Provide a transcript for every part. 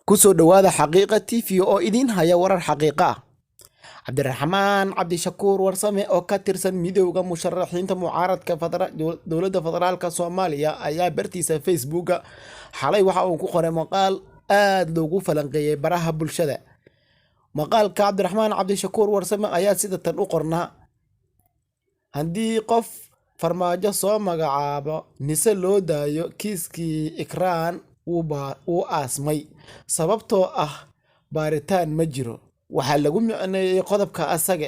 kusoo dhawaada xaqiiqa TV oo idin haya warar xaqiiqa ah. Cabdiraxmaan Cabdishakuur Warsame oo ka tirsan midowga musharaxiinta mucaaradka dowladda federaalka Soomaaliya ayaa bartiisa Facebook xalay waxa uu ku qoray maqaal aad loogu falanqeeyay baraha bulshada. Maqaalka Cabdiraxmaan Cabdishakuur Warsame ayaa sida tan u qornaa: haddii qof farmaajo soo magacaabo nise loo daayo kiiskii Ikraan wuu aasmay sababtoo ah baaritaan ma jiro. waxaa lagu micneeyay qodobka asaga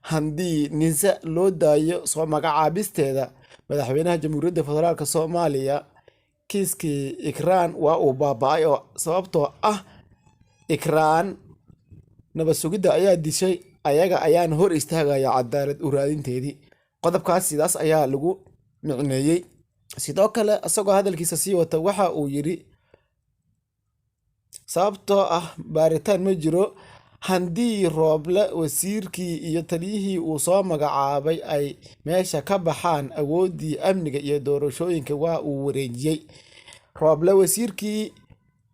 haddii nise loo daayo soo magacaabisteeda madaxweynaha jamhuuriyadda federaalka Soomaaliya kiiskii Ikraan waa uu baaba'ay oo sababtoo ah Ikraan nabad sugidda ayaa dishay, ayaga ayaan hor istaagaya cadaalad u raadinteedii. qodobkaas sidaas ayaa lagu micneeyay. sidoo kale asagoo hadalkiisa sii wata waxa uu yiri sababtoo ah baaritaan ma jiro, haddii Rooble wasiirkii iyo taliyihii uu soo magacaabay ay meesha ka baxaan awoodii amniga iyo doorashooyinka waa uu wareejiyay. Rooble wasiirkii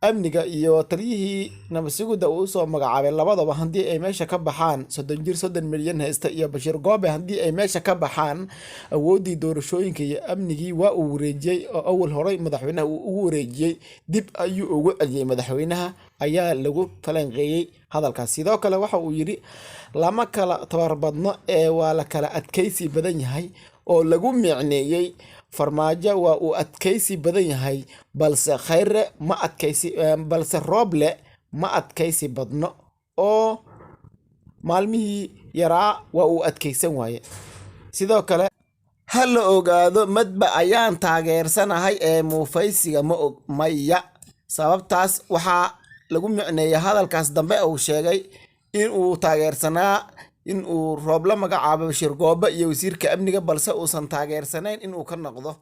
amniga iyo taliyihii nabad sugidda uu soo magacaabay labadaba haddii ay meesha ka baxaan 30 milyan haysta iyo Bashiir Goobe haddii ay meesha ka baxaan awoodii doorashooyinka iyo amnigii waa uu wareejiyay oo awal horay madaxweynaha uu ugu wareejiyay dib ayuu ugu celiyay madaxweynaha ayaa lagu falanqeeyay hadalkaas. sidoo kale waxa uu yiri lama kala tabarbadno waa la kala adkaysi badan yahay oo lagu micneeyay farmaajo waa uu adkaysi badan yahay balse Khayre ma adkaysi balse Rooble ma adkaysi badno oo maalmihii yaraa waa uu adkaysan waaye. sidoo kale hal la ogaado madba ayaan taageersanahay muufaysiga maya. sababtaas waxaa lagu micneeyay hadalkaas dambe uu sheegay in uu taageersanaa in uu Rooble magacaabo Bashiir Goobe iyo wasiirka amniga balse uusan taageersanayn in uu ka noqdo